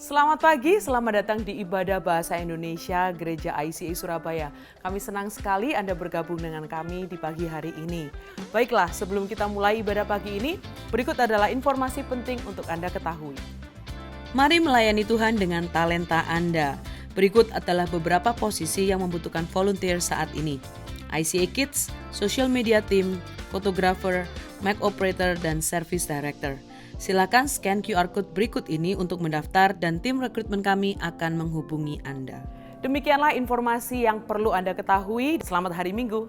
Selamat pagi, selamat datang di Ibadah Bahasa Indonesia Gereja ICA Surabaya. Kami senang sekali Anda bergabung dengan kami di pagi hari ini. Baiklah, sebelum kita mulai ibadah pagi ini, berikut adalah informasi penting untuk Anda ketahui. Mari melayani Tuhan dengan talenta Anda. Berikut adalah beberapa posisi yang membutuhkan volunteer saat ini. ICA Kids, Social Media Team, Photographer, Mic Operator, dan Service Director. Silakan scan QR Code berikut ini untuk mendaftar dan tim rekrutmen kami akan menghubungi Anda. Demikianlah informasi yang perlu Anda ketahui. Selamat hari Minggu.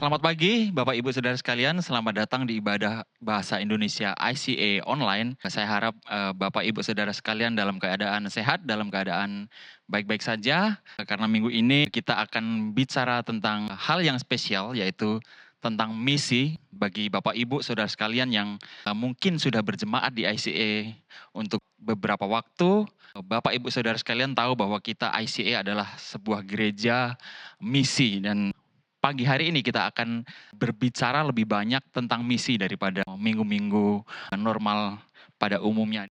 Selamat pagi Bapak Ibu Saudara sekalian, selamat datang di Ibadah Bahasa Indonesia ICA Online. Saya harap Bapak Ibu Saudara sekalian dalam keadaan sehat, dalam keadaan baik-baik saja. Karena minggu ini kita akan bicara tentang hal yang spesial, yaitu tentang misi bagi Bapak Ibu Saudara sekalian yang mungkin sudah berjemaat di ICA untuk beberapa waktu. Bapak Ibu Saudara sekalian tahu bahwa kita ICA adalah sebuah gereja misi, dan pagi hari ini kita akan berbicara lebih banyak tentang misi daripada minggu-minggu normal pada umumnya.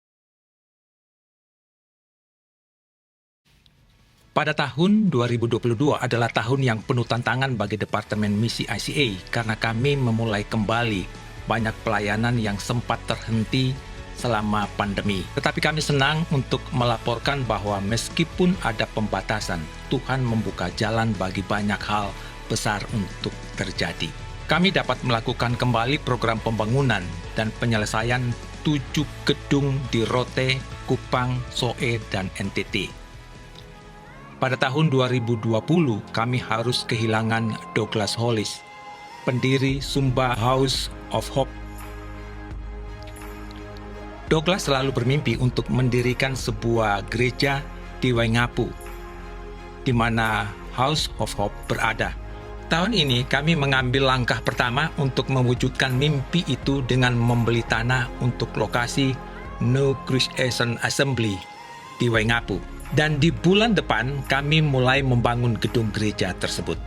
Pada tahun 2022 adalah tahun yang penuh tantangan bagi Departemen Misi ICA karena kami memulai kembali banyak pelayanan yang sempat terhenti selama pandemi. Tetapi kami senang untuk melaporkan bahwa meskipun ada pembatasan, Tuhan membuka jalan bagi banyak hal besar untuk terjadi. Kami dapat melakukan kembali program pembangunan dan penyelesaian 7 gedung di Rote, Kupang, Soe, dan NTT. Pada tahun 2020, kami harus kehilangan Douglas Hollis, pendiri Sumba House of Hope. Douglas selalu bermimpi untuk mendirikan sebuah gereja di Waingapu, di mana House of Hope berada. Tahun ini kami mengambil langkah pertama untuk mewujudkan mimpi itu dengan membeli tanah untuk lokasi New Creation Assembly di Waingapu. Dan di bulan depan kami mulai membangun gedung gereja tersebut.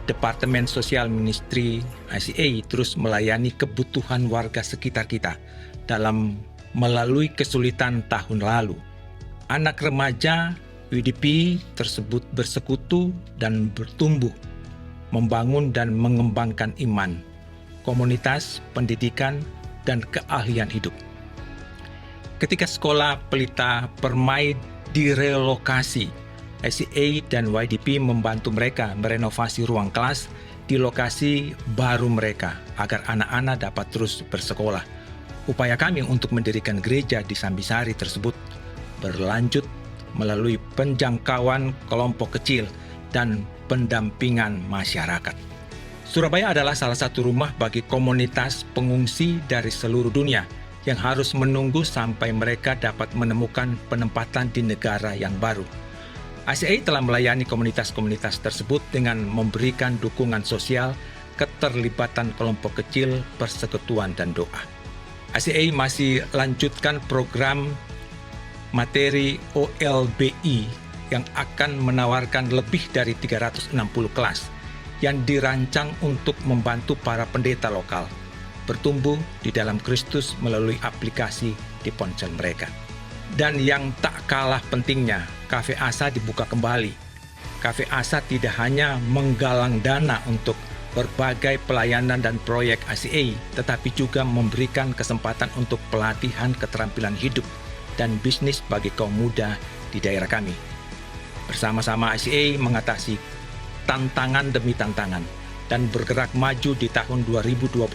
Departemen Sosial Ministry ICA terus melayani kebutuhan warga sekitar kita dalam melalui kesulitan tahun lalu. Anak remaja UDP tersebut bersekutu dan bertumbuh, membangun dan mengembangkan iman, komunitas, pendidikan, dan keahlian hidup. Ketika sekolah Pelita Permai direlokasi, ICA dan YDP membantu mereka merenovasi ruang kelas di lokasi baru mereka agar anak-anak dapat terus bersekolah. Upaya kami untuk mendirikan gereja di Sambisari tersebut berlanjut melalui penjangkauan kelompok kecil dan pendampingan masyarakat. Surabaya adalah salah satu rumah bagi komunitas pengungsi dari seluruh dunia yang harus menunggu sampai mereka dapat menemukan penempatan di negara yang baru. ICA telah melayani komunitas-komunitas tersebut dengan memberikan dukungan sosial, keterlibatan kelompok kecil, persekutuan, dan doa. ICA masih lanjutkan program materi OLBI yang akan menawarkan lebih dari 360 kelas yang dirancang untuk membantu para pendeta lokal bertumbuh di dalam Kristus melalui aplikasi di ponsel mereka. Dan yang tak kalah pentingnya, Cafe Asa dibuka kembali. Cafe Asa tidak hanya menggalang dana untuk berbagai pelayanan dan proyek ICA, tetapi juga memberikan kesempatan untuk pelatihan keterampilan hidup dan bisnis bagi kaum muda di daerah kami. Bersama-sama ICA mengatasi tantangan demi tantangan dan bergerak maju di tahun 2022.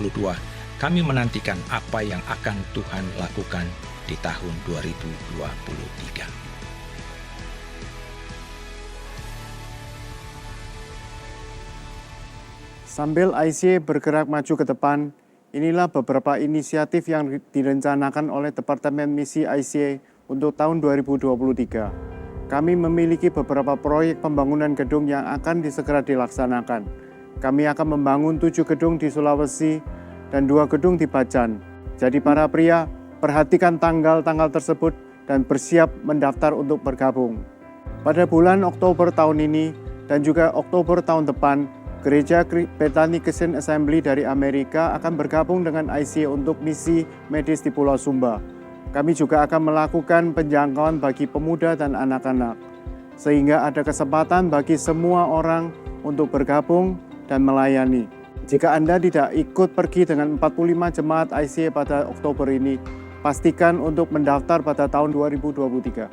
Kami menantikan apa yang akan Tuhan lakukan di tahun 2023. Sambil ICA bergerak maju ke depan, inilah beberapa inisiatif yang direncanakan oleh Departemen Misi ICA untuk tahun 2023. Kami memiliki beberapa proyek pembangunan gedung yang akan segera dilaksanakan. Kami akan membangun 7 gedung di Sulawesi dan 2 gedung di Bacan. Jadi para pria, perhatikan tanggal-tanggal tersebut dan bersiap mendaftar untuk bergabung. Pada bulan Oktober tahun ini dan juga Oktober tahun depan, Gereja Bethany Christian Assembly dari Amerika akan bergabung dengan ICA untuk misi medis di Pulau Sumba. Kami juga akan melakukan penjangkauan bagi pemuda dan anak-anak, sehingga ada kesempatan bagi semua orang untuk bergabung dan melayani. Jika Anda tidak ikut pergi dengan 45 jemaat ICA pada Oktober ini, pastikan untuk mendaftar pada tahun 2023.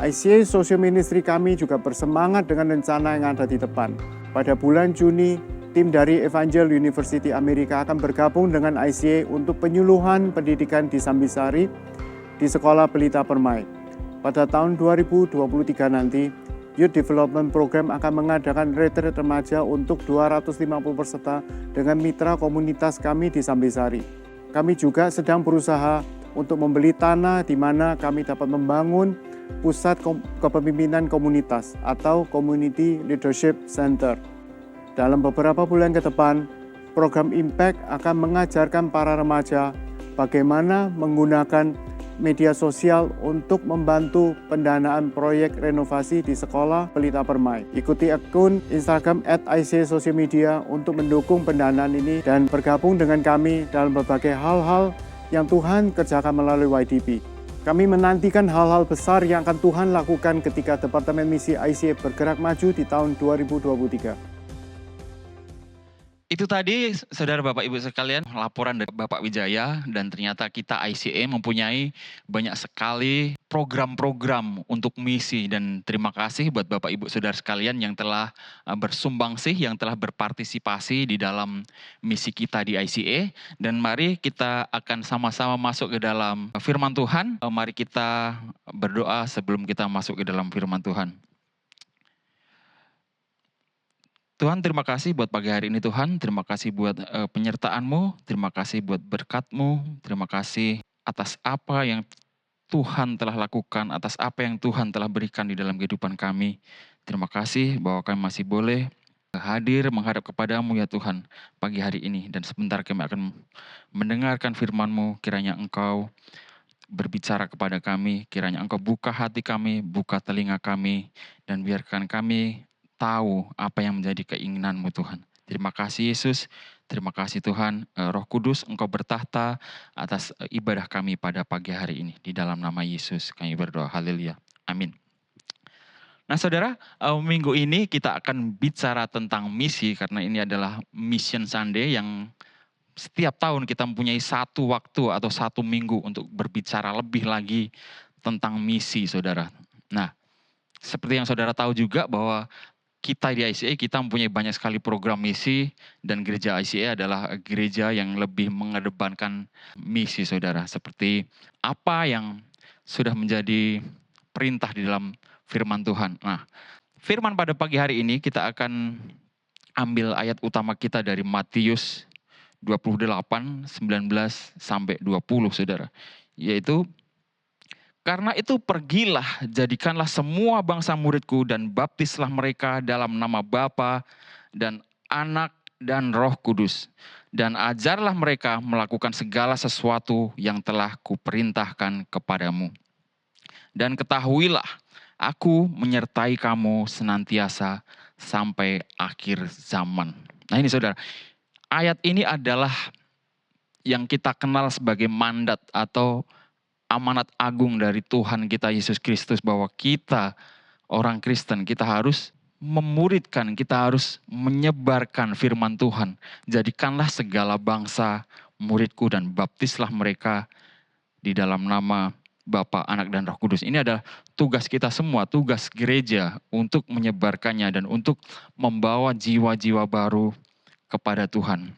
ICA Social Ministry kami juga bersemangat dengan rencana yang ada di depan. Pada bulan Juni, tim dari Evangel University Amerika akan bergabung dengan ICA untuk penyuluhan pendidikan di Sambisari di Sekolah Pelita Permai. Pada tahun 2023 nanti, Youth Development Program akan mengadakan retreat remaja untuk 250 peserta dengan mitra komunitas kami di Sambisari. Kami juga sedang berusaha untuk membeli tanah di mana kami dapat membangun pusat kepemimpinan komunitas atau Community Leadership Center. Dalam beberapa bulan ke depan, program Impact akan mengajarkan para remaja bagaimana menggunakan media sosial untuk membantu pendanaan proyek renovasi di Sekolah Pelita Permai. Ikuti akun Instagram @ICA Social Media untuk mendukung pendanaan ini dan bergabung dengan kami dalam berbagai hal-hal yang Tuhan kerjakan melalui YDP. Kami menantikan hal-hal besar yang akan Tuhan lakukan ketika Departemen Misi ICA bergerak maju di tahun 2023. Itu tadi saudara Bapak Ibu sekalian laporan dari Bapak Wijaya, dan ternyata kita ICA mempunyai banyak sekali program-program untuk misi, dan terima kasih buat Bapak Ibu saudara sekalian yang telah bersumbangsi, yang telah berpartisipasi di dalam misi kita di ICA. Dan mari kita akan sama-sama masuk ke dalam firman Tuhan. Mari kita berdoa sebelum kita masuk ke dalam firman Tuhan. Tuhan, terima kasih buat pagi hari ini Tuhan, terima kasih buat penyertaan-Mu, terima kasih buat berkat-Mu, terima kasih atas apa yang Tuhan telah lakukan, atas apa yang Tuhan telah berikan di dalam kehidupan kami. Terima kasih bahwa kami masih boleh hadir menghadap kepada-Mu ya Tuhan pagi hari ini, dan sebentar kami akan mendengarkan firman-Mu. Kiranya Engkau berbicara kepada kami, kiranya Engkau buka hati kami, buka telinga kami, dan biarkan kami tahu apa yang menjadi keinginan-Mu Tuhan. Terima kasih Yesus, terima kasih Tuhan. Roh Kudus, Engkau bertahta atas ibadah kami pada pagi hari ini. Di dalam nama Yesus kami berdoa, haleluya, amin. Nah saudara, minggu ini kita akan bicara tentang misi, karena ini adalah Mission Sunday yang setiap tahun kita mempunyai satu waktu atau satu minggu untuk berbicara lebih lagi tentang misi saudara. Nah, seperti yang saudara tahu juga bahwa kita di ICA, kita mempunyai banyak sekali program misi, dan gereja ICA adalah gereja yang lebih mengedepankan misi saudara. Seperti apa yang sudah menjadi perintah di dalam firman Tuhan. Nah, firman pada pagi hari ini kita akan ambil ayat utama kita dari Matius 28, 19 sampai 20 saudara. Yaitu, karena itu pergilah, jadikanlah semua bangsa muridku dan baptislah mereka dalam nama Bapa dan Anak dan Roh Kudus. Dan ajarlah mereka melakukan segala sesuatu yang telah kuperintahkan kepadamu. Dan ketahuilah, aku menyertai kamu senantiasa sampai akhir zaman. Nah ini saudara, ayat ini adalah yang kita kenal sebagai mandat atau amanat agung dari Tuhan kita Yesus Kristus bahwa kita orang Kristen, kita harus memuridkan, kita harus menyebarkan firman Tuhan. Jadikanlah segala bangsa muridku dan baptislah mereka di dalam nama Bapa, Anak, dan Roh Kudus. Ini adalah tugas kita semua, tugas gereja untuk menyebarkannya dan untuk membawa jiwa-jiwa baru kepada Tuhan.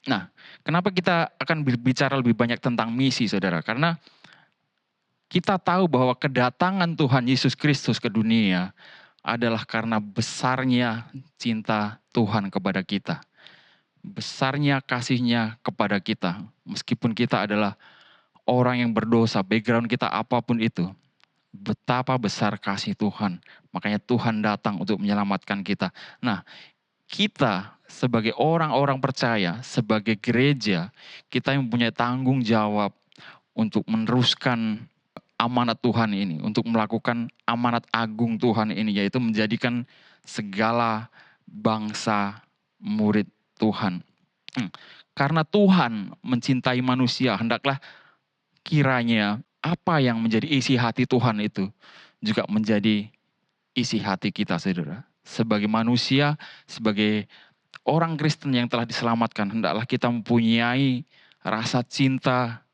Nah, kenapa kita akan berbicara lebih banyak tentang misi, saudara? Karena kita tahu bahwa kedatangan Tuhan Yesus Kristus ke dunia adalah karena besarnya cinta Tuhan kepada kita. Besarnya kasih-Nya kepada kita. Meskipun kita adalah orang yang berdosa, background kita apapun itu. Betapa besar kasih Tuhan. Makanya Tuhan datang untuk menyelamatkan kita. Nah, kita sebagai orang-orang percaya, sebagai gereja, kita yang mempunyai tanggung jawab untuk meneruskan amanat Tuhan ini, untuk melakukan amanat agung Tuhan ini, yaitu menjadikan segala bangsa murid Tuhan. Karena Tuhan mencintai manusia, hendaklah kiranya apa yang menjadi isi hati Tuhan itu juga menjadi isi hati kita, saudara. Sebagai manusia, sebagai orang Kristen yang telah diselamatkan, hendaklah kita mempunyai rasa cinta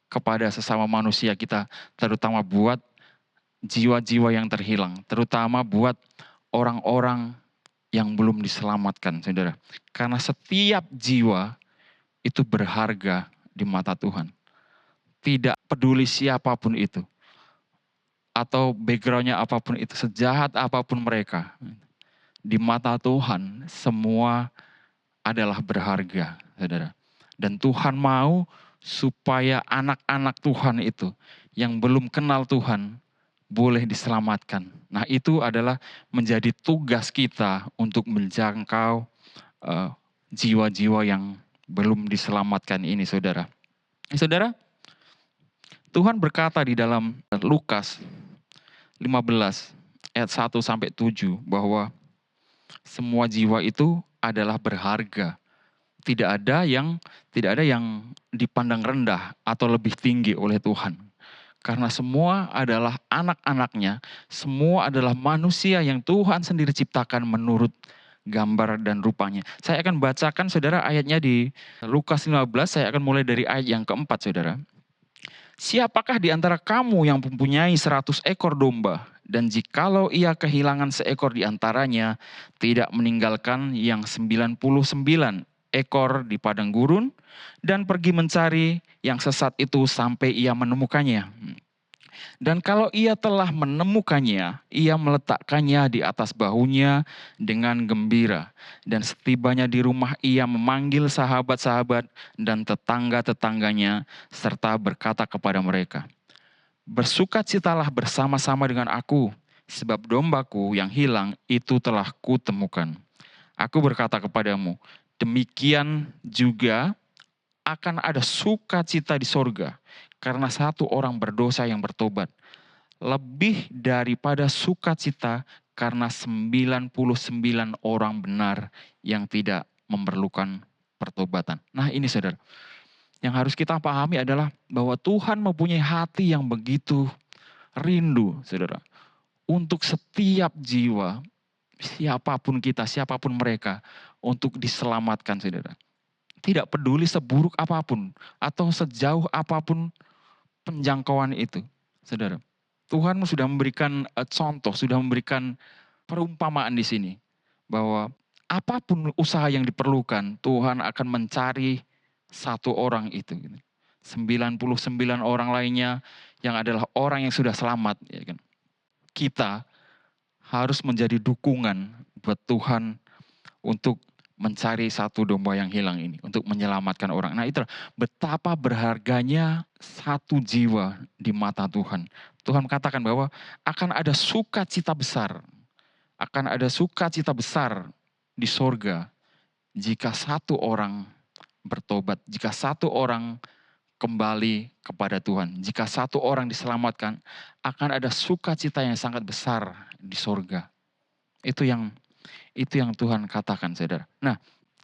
kepada sesama manusia kita, terutama buat jiwa-jiwa yang terhilang, terutama buat orang-orang yang belum diselamatkan, saudara. Karena setiap jiwa itu berharga di mata Tuhan. Tidak peduli siapapun itu, atau backgroundnya apapun itu, sejahat apapun mereka, di mata Tuhan semua adalah berharga, saudara. Dan Tuhan mau supaya anak-anak Tuhan itu yang belum kenal Tuhan boleh diselamatkan. Nah, itu adalah menjadi tugas kita untuk menjangkau jiwa-jiwa yang belum diselamatkan ini, saudara. Saudara, Tuhan berkata di dalam Lukas 15 ayat 1-7 bahwa semua jiwa itu adalah berharga. Tidak ada yang dipandang rendah atau lebih tinggi oleh Tuhan. Karena semua adalah anak-anaknya, semua adalah manusia yang Tuhan sendiri ciptakan menurut gambar dan rupanya. Saya akan bacakan, saudara, ayatnya di Lukas 15, saya akan mulai dari ayat yang keempat, saudara. Siapakah di antara kamu yang mempunyai 100 ekor domba, dan jikalau ia kehilangan seekor di antaranya, tidak meninggalkan yang 99 ekor di padang gurun, dan pergi mencari yang sesat itu sampai ia menemukannya. Dan kalau ia telah menemukannya, ia meletakkannya di atas bahunya dengan gembira. Dan setibanya di rumah ia memanggil sahabat-sahabat dan tetangga-tetangganya, serta berkata kepada mereka, bersukacitalah bersama-sama dengan aku, sebab dombaku yang hilang itu telah kutemukan. Aku berkata kepadamu, demikian juga akan ada sukacita di sorga, karena satu orang berdosa yang bertobat, lebih daripada sukacita karena 99 orang benar yang tidak memerlukan pertobatan. Nah, ini, saudara, yang harus kita pahami adalah bahwa Tuhan mempunyai hati yang begitu rindu, saudara, untuk setiap jiwa, siapapun kita, siapapun mereka, untuk diselamatkan, saudara. Tidak peduli seburuk apapun atau sejauh apapun penjangkauan itu, saudara. Tuhan sudah memberikan contoh, sudah memberikan perumpamaan di sini, bahwa apapun usaha yang diperlukan, Tuhan akan mencari satu orang itu. 99 orang lainnya yang adalah orang yang sudah selamat. Ya kan? Kita harus menjadi dukungan buat Tuhan untuk mencari satu domba yang hilang ini, untuk menyelamatkan orang. Nah, itulah betapa berharganya satu jiwa di mata Tuhan. Tuhan katakan bahwa akan ada sukacita besar, akan ada sukacita besar di sorga jika satu orang bertobat, jika satu orang kembali kepada Tuhan, jika satu orang diselamatkan, akan ada sukacita yang sangat besar di sorga. Itu yang Tuhan katakan, saudara. Nah,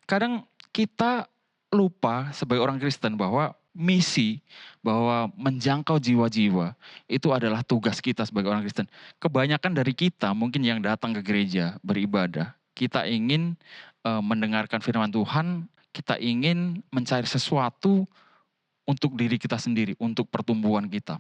kadang kita lupa sebagai orang Kristen bahwa misi bahwa menjangkau jiwa-jiwa itu adalah tugas kita sebagai orang Kristen. Kebanyakan dari kita mungkin yang datang ke gereja beribadah, kita ingin mendengarkan firman Tuhan, kita ingin mencari sesuatu untuk diri kita sendiri, untuk pertumbuhan kita.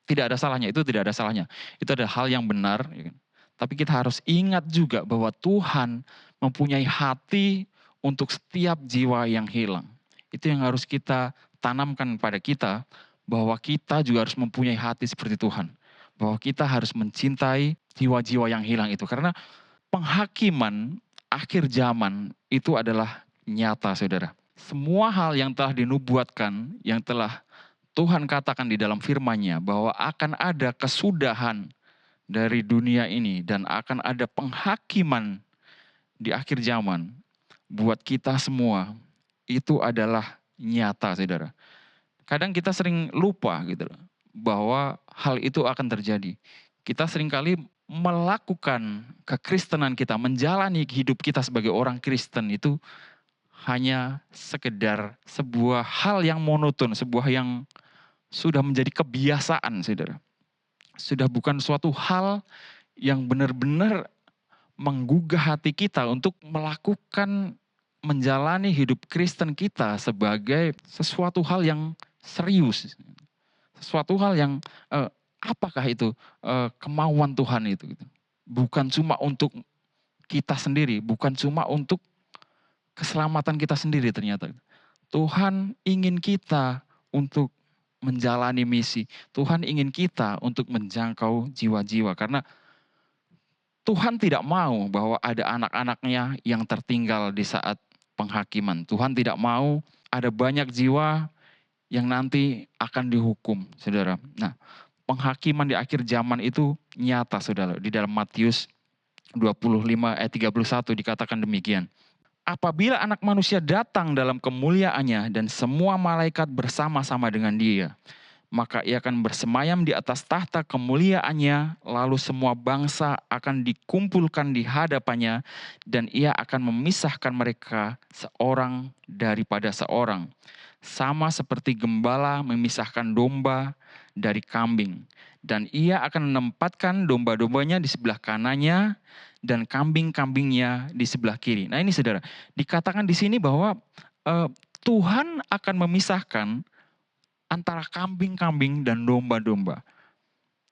Tidak ada salahnya, itu tidak ada salahnya. Itu adalah hal yang benar. Ya kan? Tapi kita harus ingat juga bahwa Tuhan mempunyai hati untuk setiap jiwa yang hilang. Itu yang harus kita tanamkan pada kita, bahwa kita juga harus mempunyai hati seperti Tuhan. Bahwa kita harus mencintai jiwa-jiwa yang hilang itu. Karena penghakiman akhir zaman itu adalah nyata, saudara. Semua hal yang telah dinubuatkan, yang telah Tuhan katakan di dalam firman-Nya, bahwa akan ada kesudahan dari dunia ini dan akan ada penghakiman di akhir zaman, buat kita semua itu adalah nyata, saudara. Kadang kita sering lupa gitu bahwa hal itu akan terjadi. Kita seringkali melakukan kekristenan kita, menjalani hidup kita sebagai orang Kristen itu hanya sekedar sebuah hal yang monoton, sebuah yang sudah menjadi kebiasaan, saudara. Sudah bukan suatu hal yang benar-benar menggugah hati kita untuk melakukan, menjalani hidup Kristen kita sebagai sesuatu hal yang serius. Sesuatu hal yang, apakah itu kemauan Tuhan itu. Bukan cuma untuk kita sendiri, bukan cuma untuk keselamatan kita sendiri ternyata. Tuhan ingin kita untuk menjalani misi. Tuhan ingin kita untuk menjangkau jiwa-jiwa. Karena Tuhan tidak mau bahwa ada anak-anaknya yang tertinggal di saat penghakiman. Tuhan tidak mau ada banyak jiwa yang nanti akan dihukum, saudara. Nah, penghakiman di akhir zaman itu nyata, saudara. Di dalam Matius 25 ayat 31 dikatakan demikian. Apabila anak manusia datang dalam kemuliaannya dan semua malaikat bersama-sama dengan dia, maka ia akan bersemayam di atas tahta kemuliaannya, lalu semua bangsa akan dikumpulkan di hadapannya, dan ia akan memisahkan mereka seorang daripada seorang. Sama seperti gembala memisahkan domba dari kambing. Dan ia akan menempatkan domba-dombanya di sebelah kanannya, dan kambing-kambingnya di sebelah kiri. Nah ini saudara, dikatakan di sini bahwa Tuhan akan memisahkan antara kambing-kambing dan domba-domba.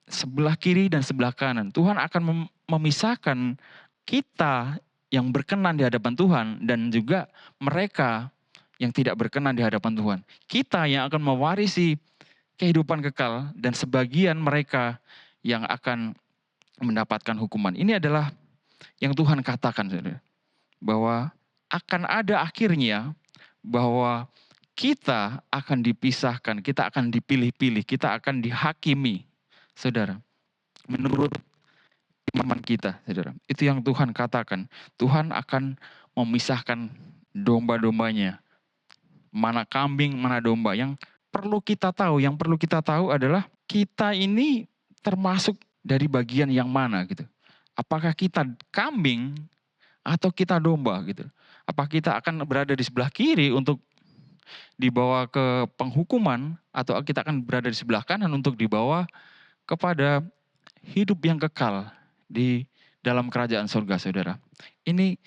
Sebelah kiri dan sebelah kanan. Tuhan akan memisahkan kita yang berkenan di hadapan Tuhan dan juga mereka yang tidak berkenan di hadapan Tuhan. Kita yang akan mewarisi kehidupan kekal dan sebagian mereka yang akan mendapatkan hukuman. Ini adalah yang Tuhan katakan, saudara, bahwa akan ada akhirnya bahwa kita akan dipisahkan, kita akan dipilih-pilih, kita akan dihakimi, saudara, menurut iman kita, saudara. Itu yang Tuhan katakan. Tuhan akan memisahkan domba-dombanya, mana kambing, mana domba. Yang perlu kita tahu adalah kita ini termasuk dari bagian yang mana gitu. Apakah kita kambing atau kita domba gitu. Apakah kita akan berada di sebelah kiri untuk dibawa ke penghukuman atau kita akan berada di sebelah kanan untuk dibawa kepada hidup yang kekal di dalam kerajaan surga, saudara. Ini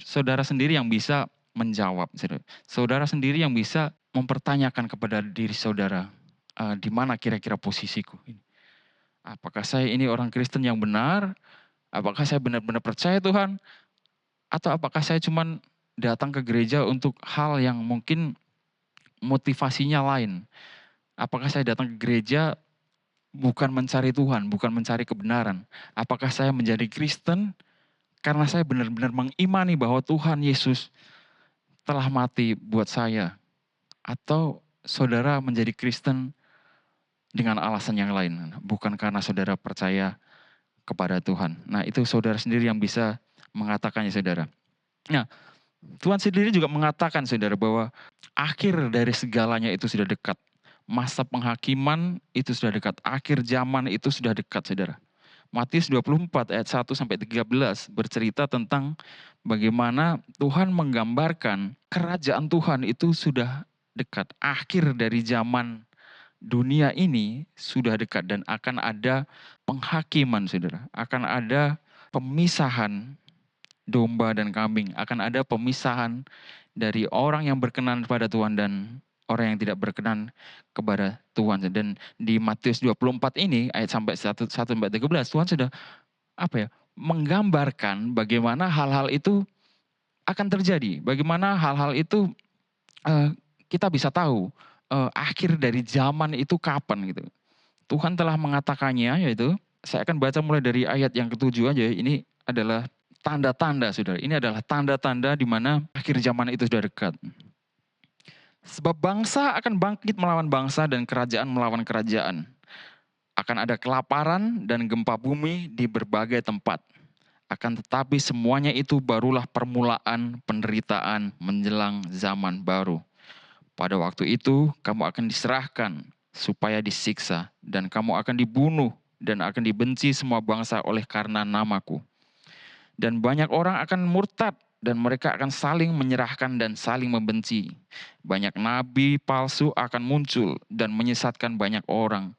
saudara sendiri yang bisa menjawab, saudara. Saudara sendiri yang bisa mempertanyakan kepada diri saudara, di mana kira-kira posisiku ini. Apakah saya ini orang Kristen yang benar? Apakah saya benar-benar percaya Tuhan? Atau apakah saya cuma datang ke gereja untuk hal yang mungkin motivasinya lain? Apakah saya datang ke gereja bukan mencari Tuhan, bukan mencari kebenaran? Apakah saya menjadi Kristen karena saya benar-benar mengimani bahwa Tuhan Yesus telah mati buat saya? Atau saudara menjadi Kristen dengan alasan yang lain, bukan karena saudara percaya kepada Tuhan. Nah, itu saudara sendiri yang bisa mengatakannya, saudara. Nah, Tuhan sendiri juga mengatakan, saudara, bahwa akhir dari segalanya itu sudah dekat. Masa penghakiman itu sudah dekat. Akhir zaman itu sudah dekat, saudara. Matius 24 ayat 1-13 bercerita tentang bagaimana Tuhan menggambarkan kerajaan Tuhan itu sudah dekat. Akhir dari zaman dunia ini sudah dekat dan akan ada penghakiman, saudara. Akan ada pemisahan domba dan kambing. Akan ada pemisahan dari orang yang berkenan kepada Tuhan dan orang yang tidak berkenan kepada Tuhan. Dan di Matius 24 ini, ayat sampai 1-13, Tuhan sudah menggambarkan bagaimana hal-hal itu akan terjadi. Bagaimana hal-hal itu kita bisa tahu akhir dari zaman itu kapan gitu. Tuhan telah mengatakannya, yaitu saya akan baca mulai dari ayat yang ke-7 aja. Ini adalah tanda-tanda, saudara. Ini adalah tanda-tanda di mana akhir zaman itu sudah dekat. Sebab bangsa akan bangkit melawan bangsa dan kerajaan melawan kerajaan. Akan ada kelaparan dan gempa bumi di berbagai tempat. Akan tetapi semuanya itu barulah permulaan penderitaan menjelang zaman baru. Pada waktu itu kamu akan diserahkan supaya disiksa dan kamu akan dibunuh dan akan dibenci semua bangsa oleh karena namaku. Dan banyak orang akan murtad dan mereka akan saling menyerahkan dan saling membenci. Banyak nabi palsu akan muncul dan menyesatkan banyak orang.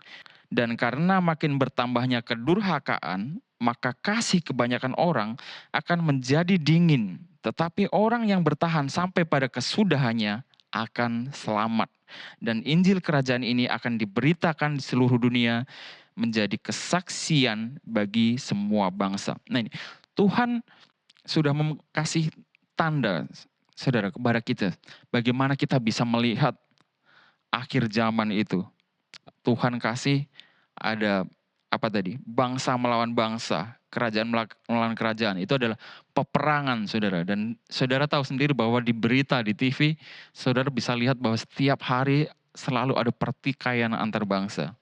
Dan karena makin bertambahnya kedurhakaan, maka kasih kebanyakan orang akan menjadi dingin. Tetapi orang yang bertahan sampai pada kesudahannya akan selamat. Dan Injil kerajaan ini akan diberitakan di seluruh dunia menjadi kesaksian bagi semua bangsa. Nah ini, Tuhan sudah kasih tanda, saudara, kepada kita. Bagaimana kita bisa melihat akhir zaman itu. Tuhan kasih ada bangsa melawan bangsa, kerajaan melawan kerajaan. Itu adalah peperangan, saudara. Dan saudara tahu sendiri bahwa di berita, di TV, saudara bisa lihat bahwa setiap hari selalu ada pertikaian antar bangsa.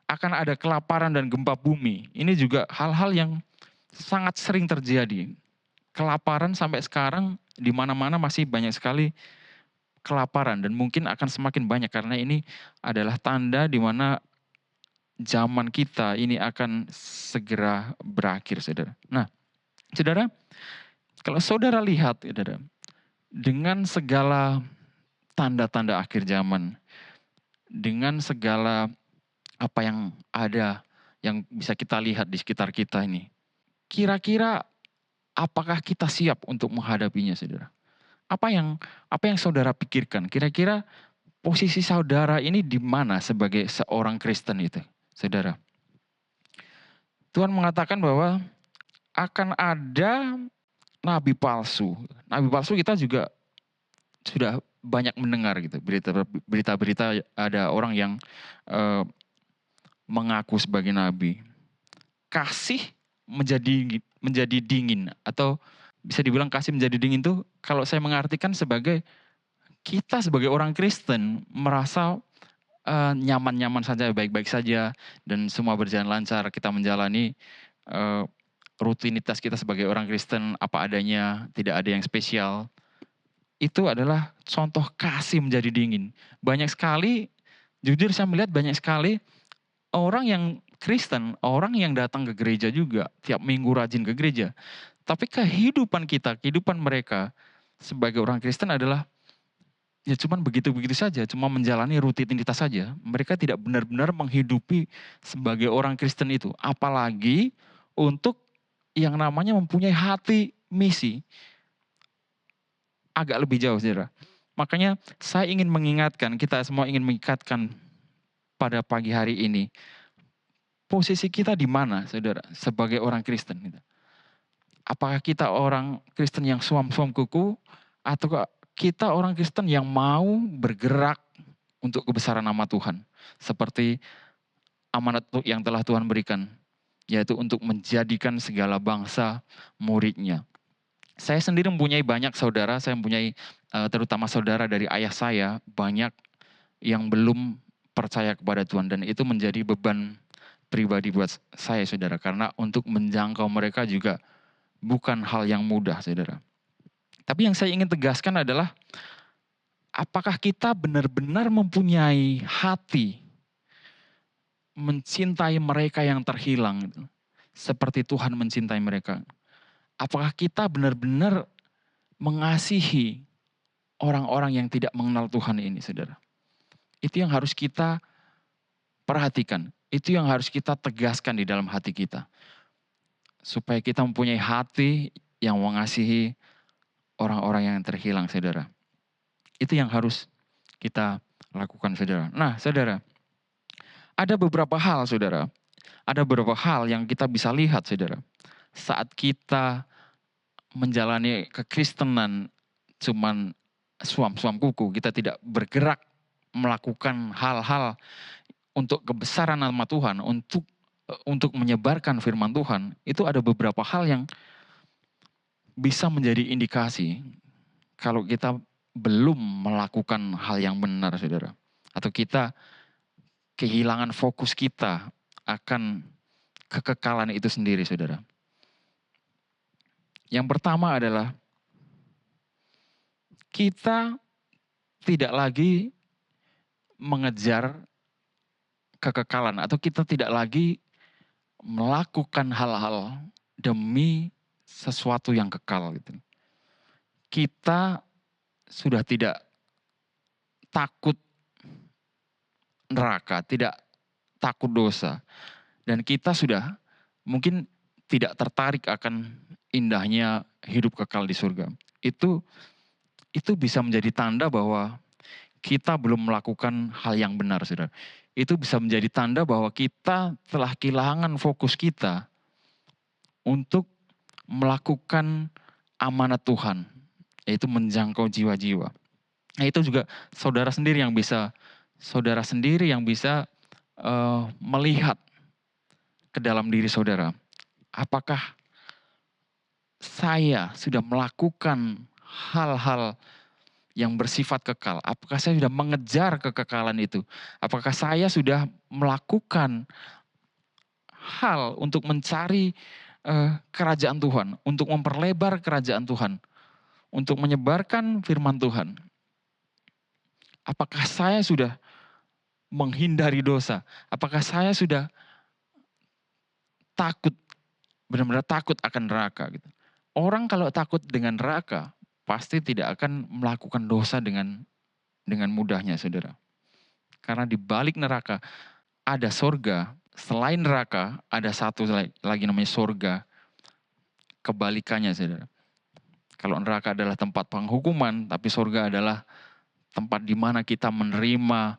Akan ada kelaparan dan gempa bumi. Ini juga hal-hal yang sangat sering terjadi. Kelaparan sampai sekarang di mana-mana masih banyak sekali kelaparan. Dan mungkin akan semakin banyak karena ini adalah tanda di mana zaman kita ini akan segera berakhir, saudara. Nah, saudara, kalau saudara lihat, saudara, dengan segala tanda-tanda akhir zaman, dengan segala apa yang ada, yang bisa kita lihat di sekitar kita ini, kira-kira apakah kita siap untuk menghadapinya, saudara? Apa yang saudara pikirkan? Kira-kira posisi saudara ini di mana sebagai seorang Kristen itu, saudara? Tuhan mengatakan bahwa akan ada nabi palsu. Nabi palsu kita juga sudah banyak mendengar gitu. Berita-berita ada orang yang mengaku sebagai nabi. Kasih menjadi dingin, atau bisa dibilang kasih menjadi dingin itu kalau saya mengartikan sebagai kita sebagai orang Kristen merasa nyaman-nyaman saja, baik-baik saja, dan semua berjalan lancar. Kita menjalani rutinitas kita sebagai orang Kristen apa adanya, tidak ada yang spesial. Itu adalah contoh kasih menjadi dingin. Banyak sekali, jujur saya melihat banyak sekali orang yang Kristen, orang yang datang ke gereja juga, tiap minggu rajin ke gereja. Tapi kehidupan mereka sebagai orang Kristen adalah ya cuman begitu-begitu saja, cuma menjalani rutinitas saja. Mereka tidak benar-benar menghidupi sebagai orang Kristen itu. Apalagi untuk yang namanya mempunyai hati misi. Agak lebih jauh, saudara. Makanya saya ingin mengingatkan, kita semua ingin mengingatkan pada pagi hari ini, posisi kita di mana, saudara, sebagai orang Kristen? Apakah kita orang Kristen yang suam-suam kuku, atau kita orang Kristen yang mau bergerak untuk kebesaran nama Tuhan? Seperti amanat yang telah Tuhan berikan, yaitu untuk menjadikan segala bangsa muridnya. Saya sendiri mempunyai banyak saudara, saya mempunyai terutama saudara dari ayah saya, banyak yang belum percaya kepada Tuhan. Dan itu menjadi beban pribadi buat saya, saudara. Karena untuk menjangkau mereka juga bukan hal yang mudah, saudara. Tapi yang saya ingin tegaskan adalah, apakah kita benar-benar mempunyai hati mencintai mereka yang terhilang, seperti Tuhan mencintai mereka? Apakah kita benar-benar mengasihi orang-orang yang tidak mengenal Tuhan ini, saudara. Itu yang harus kita perhatikan. Itu yang harus kita tegaskan di dalam hati kita. Supaya kita mempunyai hati yang mengasihi orang-orang yang terhilang, saudara. Itu yang harus kita lakukan, saudara. Nah, saudara, ada beberapa hal, saudara. Ada beberapa hal yang kita bisa lihat, saudara. Saat kita menjalani kekristenan cuman suam-suam kuku, kita tidak bergerak melakukan hal-hal untuk kebesaran nama Tuhan, untuk menyebarkan firman Tuhan, itu ada beberapa hal yang bisa menjadi indikasi kalau kita belum melakukan hal yang benar, saudara. Atau kita kehilangan fokus kita akan kekekalan itu sendiri, saudara. Yang pertama adalah kita tidak lagi mengejar kekekalan, atau kita tidak lagi melakukan hal-hal demi sesuatu yang kekal. Gitu. Kita sudah tidak takut neraka, tidak takut dosa. Dan kita sudah mungkin tidak tertarik akan indahnya hidup kekal di surga. Itu bisa menjadi tanda bahwa kita belum melakukan hal yang benar, saudara. Itu bisa menjadi tanda bahwa kita telah kehilangan fokus kita untuk melakukan amanat Tuhan, yaitu menjangkau jiwa-jiwa. Nah, itu juga saudara sendiri yang bisa melihat ke dalam diri saudara. Apakah saya sudah melakukan hal-hal yang bersifat kekal? Apakah saya sudah mengejar kekekalan itu? Apakah saya sudah melakukan hal untuk mencari kerajaan Tuhan, untuk memperlebar kerajaan Tuhan, untuk menyebarkan firman Tuhan? Apakah saya sudah menghindari dosa? Apakah saya sudah takut, benar-benar takut akan neraka? Gitu. Orang kalau takut dengan neraka, pasti tidak akan melakukan dosa dengan mudahnya, saudara. Karena di balik neraka ada sorga. Selain neraka, ada satu lagi namanya sorga. Kebalikannya, saudara. Kalau neraka adalah tempat penghukuman, tapi sorga adalah tempat di mana kita menerima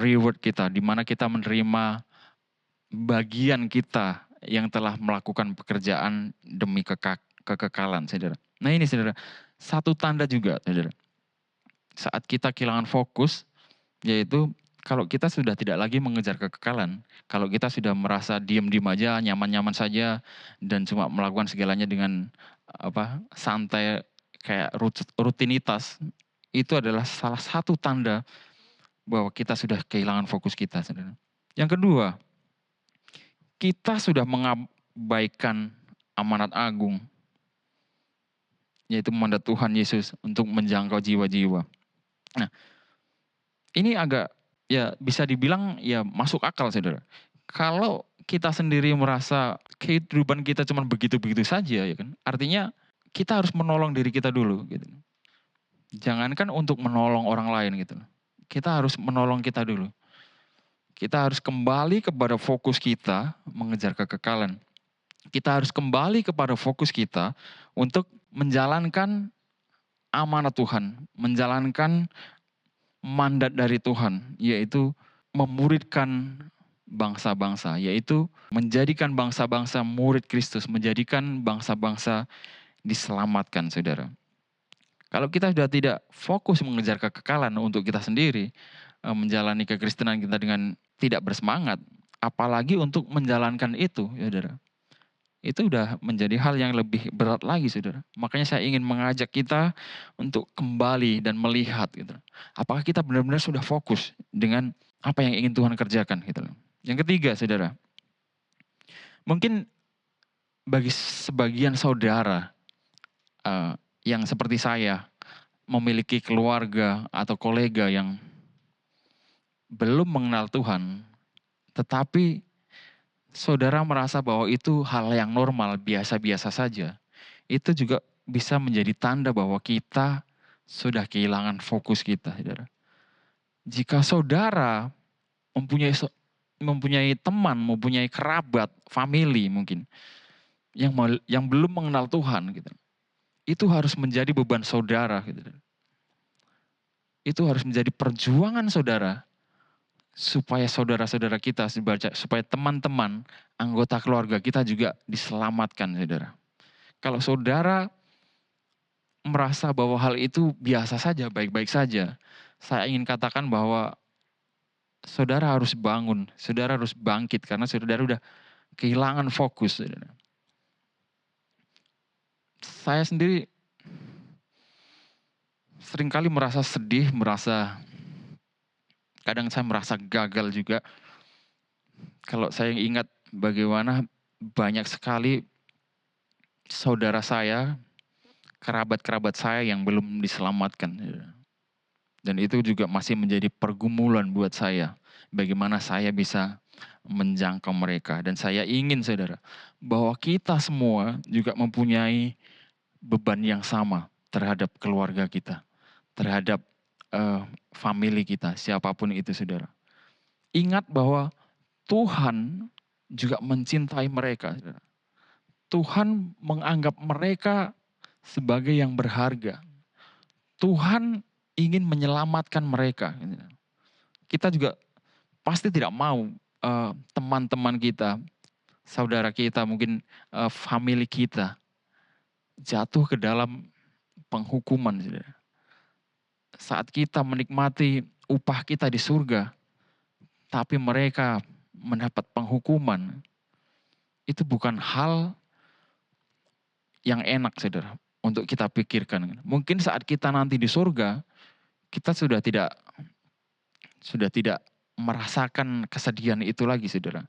reward kita, di mana kita menerima bagian kita yang telah melakukan pekerjaan demi kekekalan, saudara. Nah ini, saudara, satu tanda juga, saudara. Saat kita kehilangan fokus, yaitu kalau kita sudah tidak lagi mengejar kekekalan, kalau kita sudah merasa diam-diam aja, nyaman-nyaman saja, dan cuma melakukan segalanya dengan santai, kayak rutinitas, itu adalah salah satu tanda bahwa kita sudah kehilangan fokus kita, saudara. Yang kedua, kita sudah mengabaikan amanat agung, yaitu mandat Tuhan Yesus untuk menjangkau jiwa-jiwa. Nah, ini agak bisa dibilang masuk akal, saudara. Kalau kita sendiri merasa kehidupan kita cuma begitu-begitu saja, ya kan? Artinya kita harus menolong diri kita dulu, gitu. Jangankan untuk menolong orang lain, gitu. Kita harus menolong kita dulu. Kita harus kembali kepada fokus kita mengejar kekekalan. Kita harus kembali kepada fokus kita untuk menjalankan amanat Tuhan, menjalankan mandat dari Tuhan, yaitu memuridkan bangsa-bangsa, yaitu menjadikan bangsa-bangsa murid Kristus, menjadikan bangsa-bangsa diselamatkan, saudara. Kalau kita sudah tidak fokus mengejar kekekalan untuk kita sendiri, menjalani kekristenan kita dengan tidak bersemangat, apalagi untuk menjalankan itu, saudara. Itu sudah menjadi hal yang lebih berat lagi, saudara. Makanya saya ingin mengajak kita untuk kembali dan melihat, gitu. Apakah kita benar-benar sudah fokus dengan apa yang ingin Tuhan kerjakan, gitu. Yang ketiga, saudara, mungkin bagi sebagian saudara yang seperti saya memiliki keluarga atau kolega yang belum mengenal Tuhan, tetapi saudara merasa bahwa itu hal yang normal, biasa-biasa saja. Itu juga bisa menjadi tanda bahwa kita sudah kehilangan fokus kita, saudara. Jika saudara mempunyai teman, mempunyai kerabat, family mungkin yang belum mengenal Tuhan, gitu. Itu harus menjadi beban saudara, gitu. Itu harus menjadi perjuangan saudara supaya saudara-saudara kita, supaya teman-teman, anggota keluarga kita juga diselamatkan, saudara. Kalau saudara merasa bahwa hal itu biasa saja, baik-baik saja, saya ingin katakan bahwa saudara harus bangun, saudara harus bangkit karena saudara udah kehilangan fokus, saudara. Saya sendiri seringkali merasa sedih, kadang saya merasa gagal juga. Kalau saya ingat bagaimana banyak sekali saudara saya, kerabat-kerabat saya yang belum diselamatkan. Dan itu juga masih menjadi pergumulan buat saya. Bagaimana saya bisa menjangkau mereka. Dan saya ingin, saudara, bahwa kita semua juga mempunyai beban yang sama terhadap keluarga kita, terhadap family kita, siapapun itu, saudara. Ingat bahwa Tuhan juga mencintai mereka, saudara. Tuhan menganggap mereka sebagai yang berharga. Tuhan ingin menyelamatkan mereka. Kita juga pasti tidak mau teman-teman kita, saudara kita, mungkin family kita jatuh ke dalam penghukuman, saudara. Saat kita menikmati upah kita di surga, tapi mereka mendapat penghukuman, itu bukan hal yang enak, saudara, untuk kita pikirkan. Mungkin saat kita nanti di surga, kita sudah tidak merasakan kesedihan itu lagi, saudara.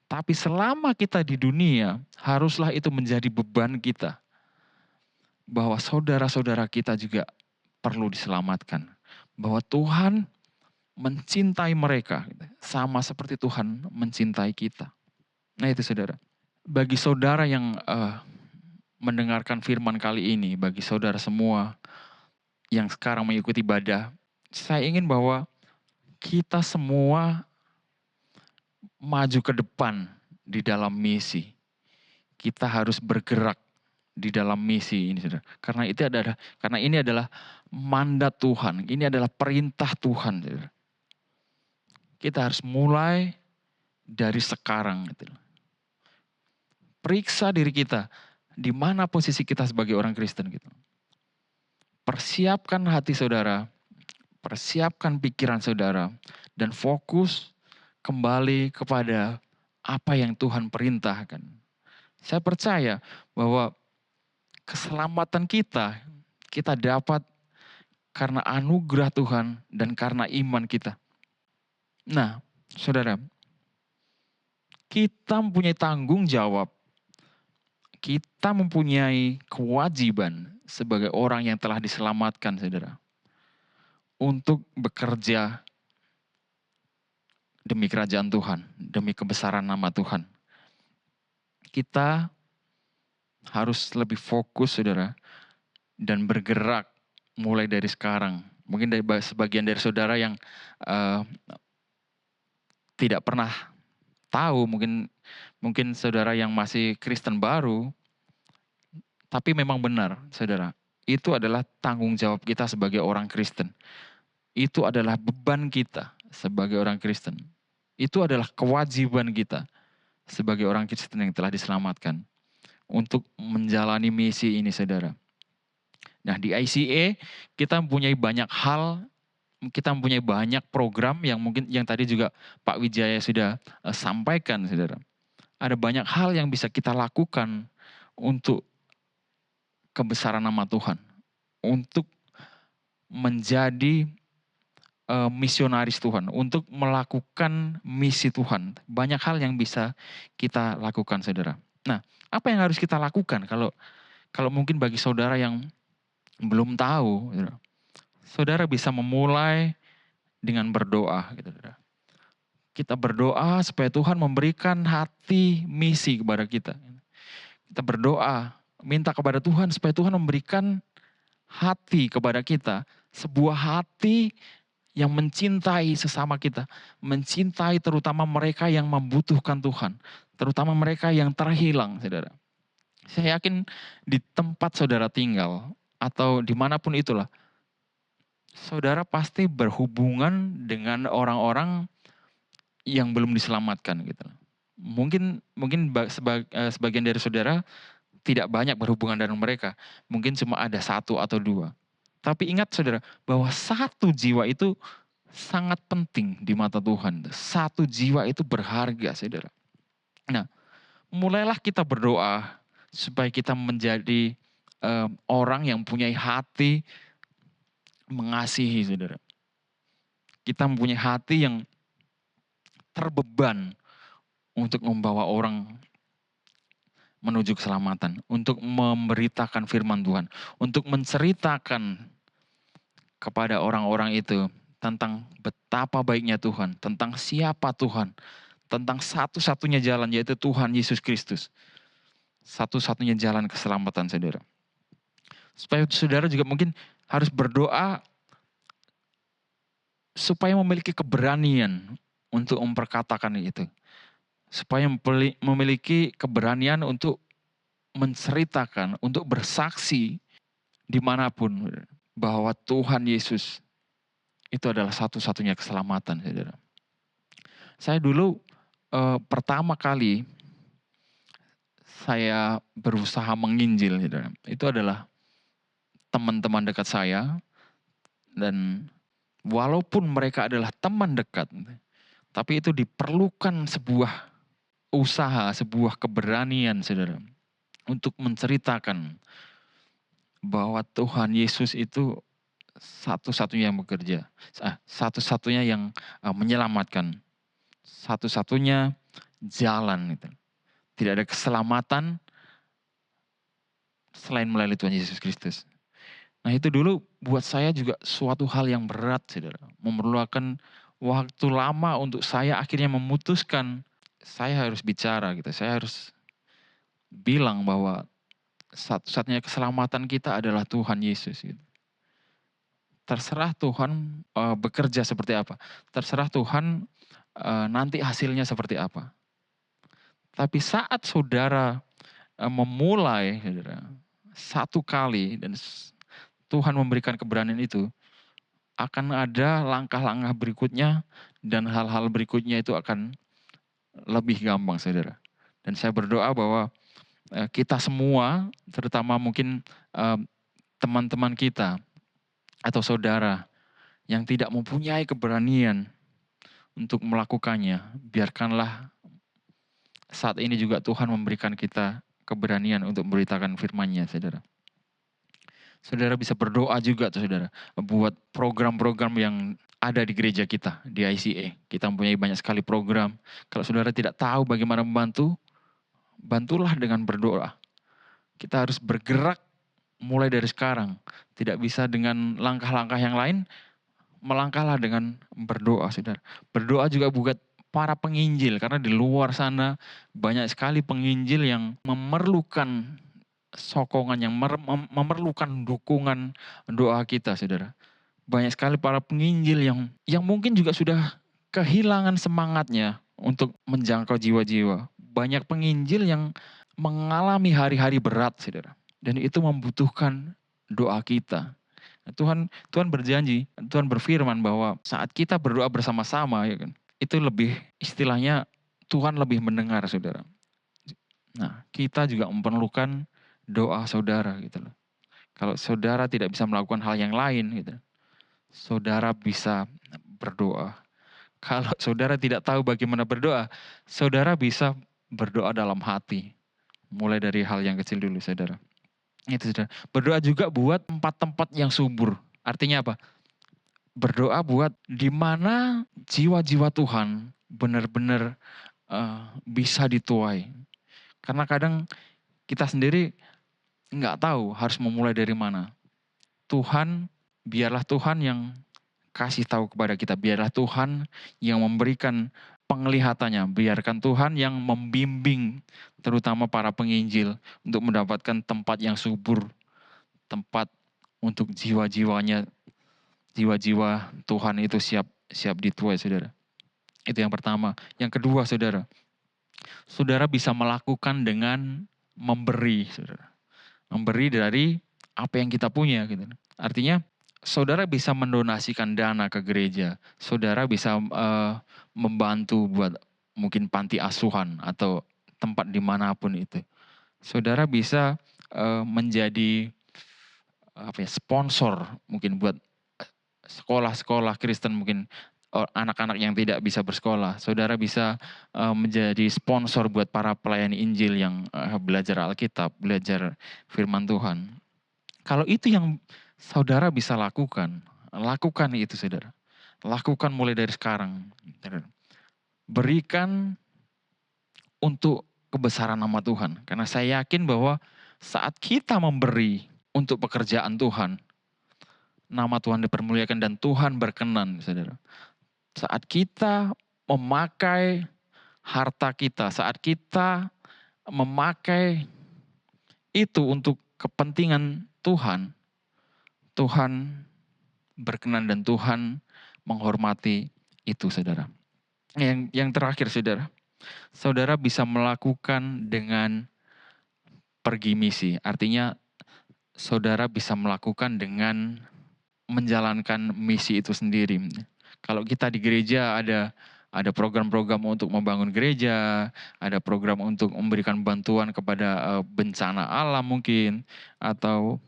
Tapi selama kita di dunia, haruslah itu menjadi beban kita. Bahwa saudara-saudara kita juga perlu diselamatkan. Bahwa Tuhan mencintai mereka, sama seperti Tuhan mencintai kita. Nah itu, saudara. Bagi saudara yang mendengarkan firman kali ini, bagi saudara semua yang sekarang mengikuti ibadah, saya ingin bahwa kita semua maju ke depan di dalam misi. Kita harus bergerak di dalam misi ini, saudara. Karena ini adalah mandat Tuhan, ini adalah perintah Tuhan, saudara. Kita harus mulai dari sekarang. Periksa diri kita, di mana posisi kita sebagai orang Kristen. Persiapkan hati saudara, persiapkan pikiran saudara, dan fokus kembali kepada apa yang Tuhan perintahkan. Saya percaya bahwa keselamatan kita dapat karena anugerah Tuhan dan karena iman kita. Nah, saudara, kita mempunyai tanggung jawab, kita mempunyai kewajiban sebagai orang yang telah diselamatkan, saudara, untuk bekerja demi kerajaan Tuhan, demi kebesaran nama Tuhan. Kita harus lebih fokus, saudara, dan bergerak mulai dari sekarang. Mungkin dari sebagian dari saudara yang tidak pernah tahu, mungkin saudara yang masih Kristen baru, tapi memang benar, saudara, itu adalah tanggung jawab kita sebagai orang Kristen. Itu adalah beban kita sebagai orang Kristen. Itu adalah kewajiban kita sebagai orang Kristen yang telah diselamatkan untuk menjalani misi ini, saudara. Nah, di ICA kita mempunyai banyak hal, kita mempunyai banyak program yang tadi juga Pak Wijaya sudah sampaikan, saudara. Ada banyak hal yang bisa kita lakukan untuk kebesaran nama Tuhan, untuk menjadi misionaris Tuhan, untuk melakukan misi Tuhan. Banyak hal yang bisa kita lakukan, saudara. Nah, apa yang harus kita lakukan kalau mungkin bagi saudara yang belum tahu, saudara bisa memulai dengan berdoa, gitu, saudara. Kita berdoa supaya Tuhan memberikan hati misi kepada kita. Kita berdoa, minta kepada Tuhan supaya Tuhan memberikan hati kepada kita, sebuah hati yang mencintai sesama kita, mencintai terutama mereka yang membutuhkan Tuhan, terutama mereka yang terhilang, saudara. Saya yakin di tempat saudara tinggal atau dimanapun itulah, saudara pasti berhubungan dengan orang-orang yang belum diselamatkan gitu. Mungkin sebagian dari saudara tidak banyak berhubungan dengan mereka. Mungkin cuma ada satu atau dua. Tapi ingat saudara, bahwa satu jiwa itu sangat penting di mata Tuhan. Satu jiwa itu berharga saudara. Nah, mulailah kita berdoa supaya kita menjadi orang yang punya hati mengasihi saudara. Kita mempunyai hati yang terbeban untuk membawa orang menuju keselamatan, untuk memberitakan firman Tuhan, untuk menceritakan kepada orang-orang itu tentang betapa baiknya Tuhan, tentang siapa Tuhan, tentang satu-satunya jalan yaitu Tuhan Yesus Kristus. Satu-satunya jalan keselamatan saudara. Supaya saudara juga mungkin harus berdoa supaya memiliki keberanian untuk memperkatakan itu. Supaya memiliki keberanian untuk menceritakan, untuk bersaksi dimanapun bahwa Tuhan Yesus itu adalah satu-satunya keselamatan, saudara. Saya dulu pertama kali saya berusaha menginjil, saudara. Itu adalah teman-teman dekat saya, dan walaupun mereka adalah teman dekat, tapi itu diperlukan sebuah usaha, sebuah keberanian, saudara, untuk menceritakan bahwa Tuhan Yesus itu satu-satunya yang bekerja, satu-satunya yang menyelamatkan, satu-satunya jalan. Tidak ada keselamatan selain melalui Tuhan Yesus Kristus. Nah itu dulu buat saya juga suatu hal yang berat, saudara. Memerlukan waktu lama untuk saya akhirnya memutuskan saya harus bicara gitu. Saya harus bilang bahwa satu-satunya keselamatan kita adalah Tuhan Yesus gitu. Terserah Tuhan bekerja seperti apa. Terserah Tuhan nanti hasilnya seperti apa. Tapi saat saudara memulai, saudara, satu kali dan Tuhan memberikan keberanian itu, akan ada langkah-langkah berikutnya dan hal-hal berikutnya itu akan lebih gampang, saudara. Dan saya berdoa bahwa kita semua, terutama mungkin teman-teman kita atau saudara yang tidak mempunyai keberanian untuk melakukannya, biarkanlah saat ini juga Tuhan memberikan kita keberanian untuk memberitakan firman-Nya, saudara. Saudara bisa berdoa juga tuh, saudara, buat program-program yang ada di gereja kita, di ICA. Kita mempunyai banyak sekali program. Kalau saudara tidak tahu bagaimana membantu, bantulah dengan berdoa. Kita harus bergerak mulai dari sekarang. Tidak bisa dengan langkah-langkah yang lain, melangkahlah dengan berdoa, saudara. Berdoa juga buat para penginjil, karena di luar sana banyak sekali penginjil yang memerlukan sokongan, yang memerlukan dukungan doa kita, saudara. Banyak sekali para penginjil yang mungkin juga sudah kehilangan semangatnya untuk menjangkau jiwa-jiwa. Banyak penginjil yang mengalami hari-hari berat, saudara. Dan itu membutuhkan doa kita. Tuhan berjanji, Tuhan berfirman bahwa saat kita berdoa bersama-sama, ya kan, itu lebih, istilahnya Tuhan lebih mendengar, saudara. Nah, kita juga memerlukan doa saudara gitu loh. Kalau saudara tidak bisa melakukan hal yang lain gitu, saudara bisa berdoa. Kalau saudara tidak tahu bagaimana berdoa, saudara bisa berdoa dalam hati. Mulai dari hal yang kecil dulu, saudara. Itu, saudara. Berdoa juga buat tempat-tempat yang subur. Artinya apa? Berdoa buat di mana jiwa-jiwa Tuhan benar-benar bisa dituai. Karena kadang kita sendiri nggak tahu harus memulai dari mana. Biarlah Tuhan yang kasih tahu kepada kita. Biarlah Tuhan yang memberikan penglihatannya. Biarkan Tuhan yang membimbing terutama para penginjil untuk mendapatkan tempat yang subur, tempat untuk jiwa-jiwa Tuhan itu siap dituai, saudara. Itu yang pertama. Yang kedua, saudara bisa melakukan dengan memberi, saudara. Memberi dari apa yang kita punya, gitu. Artinya, saudara bisa mendonasikan dana ke gereja. Saudara bisa membantu buat mungkin panti asuhan atau tempat dimanapun itu. Saudara bisa menjadi sponsor mungkin buat sekolah-sekolah Kristen, mungkin anak-anak yang tidak bisa bersekolah. Saudara bisa menjadi sponsor buat para pelayan Injil yang belajar Alkitab, belajar firman Tuhan. Kalau itu yang saudara bisa lakukan itu, saudara. Lakukan mulai dari sekarang. Berikan untuk kebesaran nama Tuhan. Karena saya yakin bahwa saat kita memberi untuk pekerjaan Tuhan, nama Tuhan dipermuliakan dan Tuhan berkenan, saudara. Saat kita memakai harta kita, saat kita memakai itu untuk kepentingan Tuhan, Tuhan berkenan dan Tuhan menghormati itu, saudara. Yang terakhir, saudara bisa melakukan dengan pergi misi. Artinya saudara bisa melakukan dengan menjalankan misi itu sendiri. Kalau kita di gereja ada program-program untuk membangun gereja, ada program untuk memberikan bantuan kepada bencana alam mungkin, atau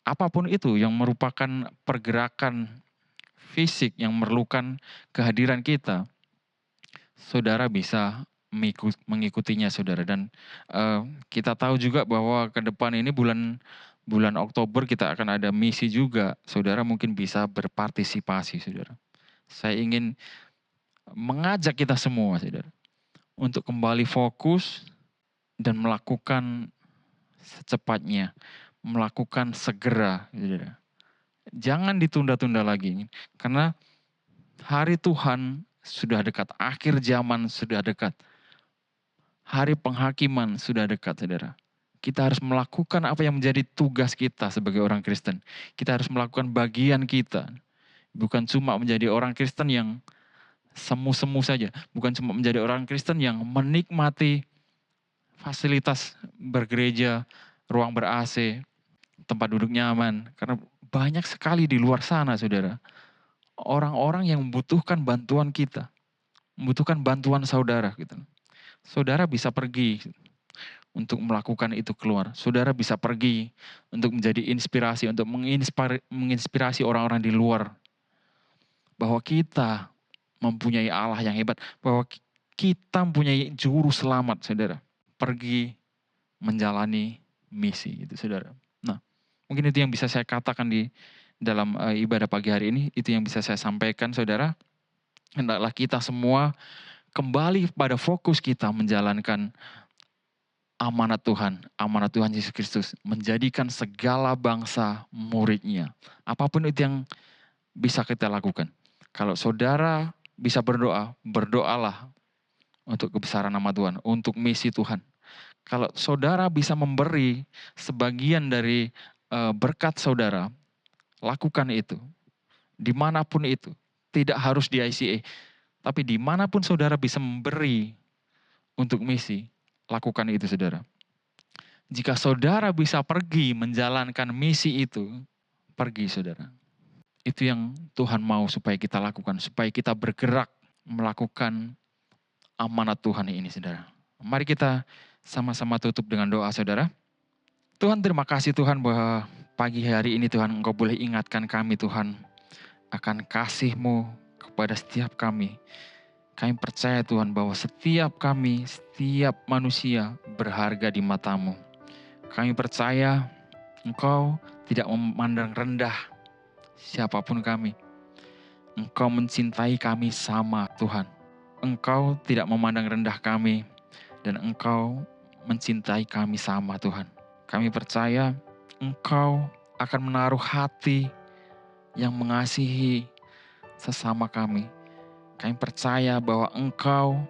apapun itu yang merupakan pergerakan fisik yang memerlukan kehadiran kita, saudara bisa mengikutinya, saudara. Dan kita tahu juga bahwa ke depan ini bulan Oktober kita akan ada misi juga. Saudara mungkin bisa berpartisipasi, saudara. Saya ingin mengajak kita semua, saudara, untuk kembali fokus dan melakukan secepatnya, melakukan segera, saudara. Jangan ditunda-tunda lagi, karena hari Tuhan sudah dekat, akhir zaman sudah dekat, hari penghakiman sudah dekat, saudara. Kita harus melakukan apa yang menjadi tugas kita sebagai orang Kristen. Kita harus melakukan bagian kita. Bukan cuma menjadi orang Kristen yang semu-semu saja. Bukan cuma menjadi orang Kristen yang menikmati fasilitas bergereja, ruang ber-AC, tempat duduk nyaman. Karena banyak sekali di luar sana, saudara, orang-orang yang membutuhkan bantuan kita, membutuhkan bantuan saudara. Gitu. Saudara bisa pergi untuk melakukan itu keluar. Saudara bisa pergi untuk menjadi inspirasi, untuk menginspirasi orang-orang di luar. Bahwa kita mempunyai Allah yang hebat. Bahwa kita mempunyai juru selamat, saudara. Pergi menjalani misi, itu, saudara. Nah, mungkin itu yang bisa saya katakan di dalam ibadah pagi hari ini. Itu yang bisa saya sampaikan, saudara. Hendaklah kita semua kembali pada fokus kita menjalankan amanat Tuhan Yesus Kristus, menjadikan segala bangsa muridnya. Apapun itu yang bisa kita lakukan. Kalau saudara bisa berdoa, berdoalah untuk kebesaran nama Tuhan, untuk misi Tuhan. Kalau saudara bisa memberi sebagian dari berkat saudara, lakukan itu. Dimanapun itu, tidak harus di ICA, tapi dimanapun saudara bisa memberi untuk misi, lakukan itu, saudara. Jika saudara bisa pergi menjalankan misi itu, pergi, saudara. Itu yang Tuhan mau supaya kita lakukan, supaya kita bergerak melakukan amanat Tuhan ini, saudara. Mari kita sama-sama tutup dengan doa, saudara. Tuhan, terima kasih Tuhan bahwa pagi hari ini Tuhan Engkau boleh ingatkan kami, Tuhan, akan kasih-Mu kepada setiap kami. Kami percaya Tuhan bahwa setiap kami, setiap manusia berharga di mata-Mu. Kami percaya Engkau tidak memandang rendah siapapun kami. Engkau mencintai kami sama, Tuhan. Engkau tidak memandang rendah kami dan Engkau mencintai kami sama, Tuhan. Kami percaya Engkau akan menaruh hati yang mengasihi sesama kami. Kami percaya bahwa Engkau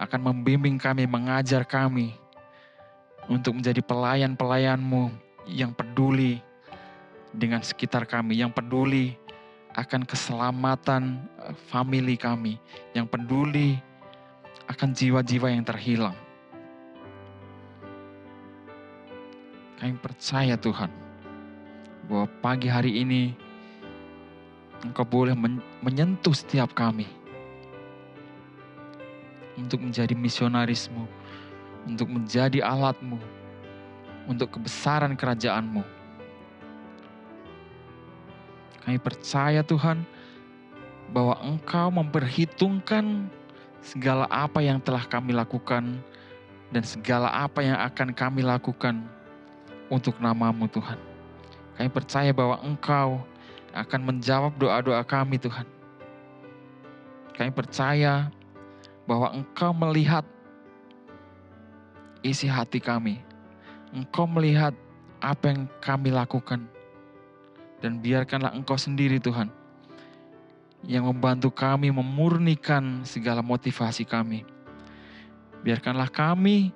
akan membimbing kami, mengajar kami untuk menjadi pelayan-pelayan-Mu yang peduli dengan sekitar kami, yang peduli akan keselamatan famili kami, yang peduli akan jiwa-jiwa yang terhilang. Kami percaya Tuhan, bahwa pagi hari ini Engkau boleh menyentuh setiap kami untuk menjadi misionaris-Mu, untuk menjadi alat-Mu, untuk kebesaran kerajaan-Mu. Kami percaya Tuhan, bahwa Engkau memperhitungkan segala apa yang telah kami lakukan dan segala apa yang akan kami lakukan untuk nama-Mu Tuhan. Kami percaya bahwa Engkau akan menjawab doa-doa kami Tuhan. Kami percaya bahwa Engkau melihat isi hati kami. Engkau melihat apa yang kami lakukan. Dan biarkanlah Engkau sendiri Tuhan, yang membantu kami memurnikan segala motivasi kami. Biarkanlah kami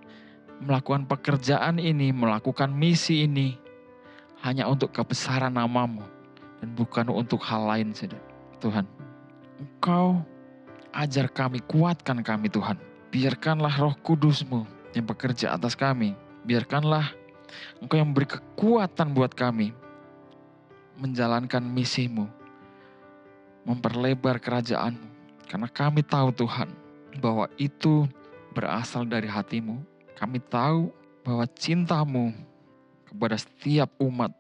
melakukan pekerjaan ini, melakukan misi ini, hanya untuk kebesaran nama-Mu. Dan bukan untuk hal lain saja. Tuhan, Engkau ajar kami, kuatkan kami Tuhan. Biarkanlah Roh Kudus-Mu yang bekerja atas kami. Biarkanlah Engkau yang beri kekuatan buat kami menjalankan misi-Mu, memperlebar kerajaan-Mu. Karena kami tahu Tuhan, bahwa itu berasal dari hati-Mu. Kami tahu bahwa cinta-Mu kepada setiap umat,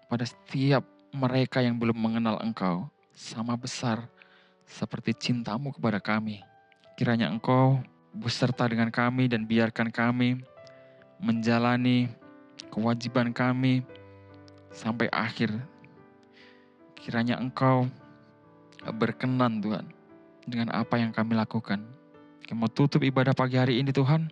pada setiap mereka yang belum mengenal Engkau, sama besar seperti cinta-Mu kepada kami. Kiranya Engkau beserta dengan kami dan biarkan kami menjalani kewajiban kami sampai akhir. Kiranya Engkau berkenan Tuhan dengan apa yang kami lakukan. Kami mau tutup ibadah pagi hari ini Tuhan.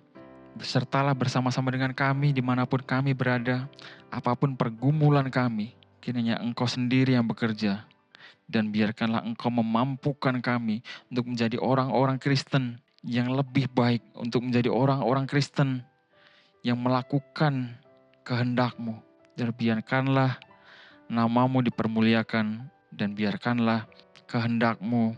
Besertalah bersama-sama dengan kami dimanapun kami berada, apapun pergumulan kami. Kiranya Engkau sendiri yang bekerja. Dan biarkanlah Engkau memampukan kami untuk menjadi orang-orang Kristen yang lebih baik. Untuk menjadi orang-orang Kristen yang melakukan kehendak-Mu. Dan biarkanlah nama-Mu dipermuliakan. Dan biarkanlah kehendak-Mu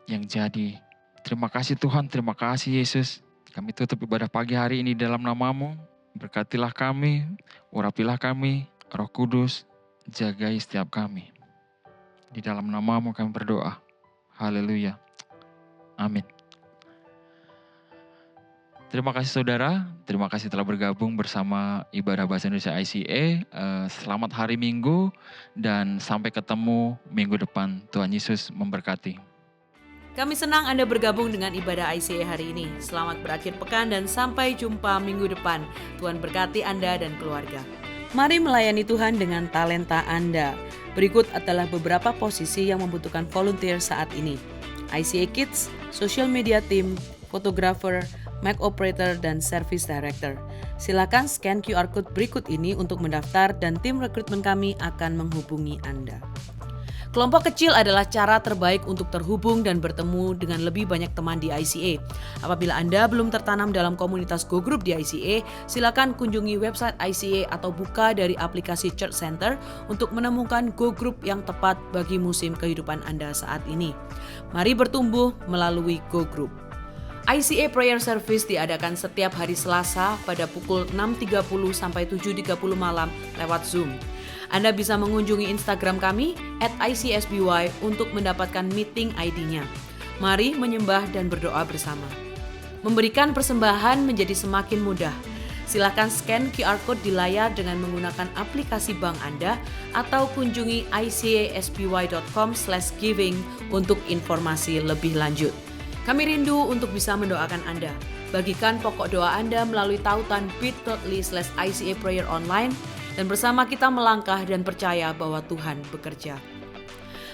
yang jadi. Terima kasih Tuhan, terima kasih Yesus. Kami tutup ibadah pagi hari ini dalam nama-Mu. Berkatilah kami, urapilah kami, Roh Kudus, jagai setiap kami. Di dalam nama-Mu kami berdoa. Haleluya. Amin. Terima kasih saudara, terima kasih telah bergabung bersama Ibadah Bahasa Indonesia ICA. Selamat hari Minggu dan sampai ketemu minggu depan. Tuhan Yesus memberkati. Kami senang Anda bergabung dengan ibadah ICA hari ini. Selamat berakhir pekan dan sampai jumpa minggu depan. Tuhan berkati Anda dan keluarga. Mari melayani Tuhan dengan talenta Anda. Berikut adalah beberapa posisi yang membutuhkan volunteer saat ini. ICA Kids, Social Media Team, Photographer, Mic Operator, dan Service Director. Silakan scan QR Code berikut ini untuk mendaftar dan tim rekrutmen kami akan menghubungi Anda. Kelompok kecil adalah cara terbaik untuk terhubung dan bertemu dengan lebih banyak teman di ICA. Apabila Anda belum tertanam dalam komunitas Go Group di ICA, silakan kunjungi website ICA atau buka dari aplikasi Church Center untuk menemukan Go Group yang tepat bagi musim kehidupan Anda saat ini. Mari bertumbuh melalui Go Group. ICA Prayer Service diadakan setiap hari Selasa pada pukul 6.30 sampai 7.30 malam lewat Zoom. Anda bisa mengunjungi Instagram kami @ICSBY untuk mendapatkan meeting ID-nya. Mari menyembah dan berdoa bersama. Memberikan persembahan menjadi semakin mudah. Silakan scan QR Code di layar dengan menggunakan aplikasi bank Anda atau kunjungi icasby.com/giving untuk informasi lebih lanjut. Kami rindu untuk bisa mendoakan Anda. Bagikan pokok doa Anda melalui tautan bit.ly/ICA Prayer Online dan bersama kita melangkah dan percaya bahwa Tuhan bekerja.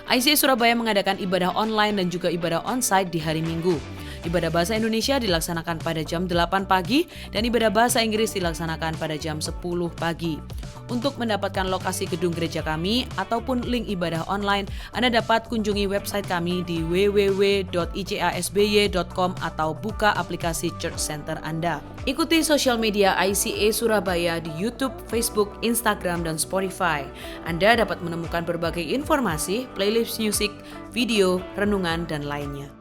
ICA Surabaya mengadakan ibadah online dan juga ibadah onsite di hari Minggu. Ibadah bahasa Indonesia dilaksanakan pada jam 8 pagi dan ibadah bahasa Inggris dilaksanakan pada jam 10 pagi. Untuk mendapatkan lokasi gedung gereja kami ataupun link ibadah online, Anda dapat kunjungi website kami di www.icasby.com atau buka aplikasi Church Center Anda. Ikuti sosial media ICA Surabaya di YouTube, Facebook, Instagram, dan Spotify. Anda dapat menemukan berbagai informasi, playlist musik, video, renungan, dan lainnya.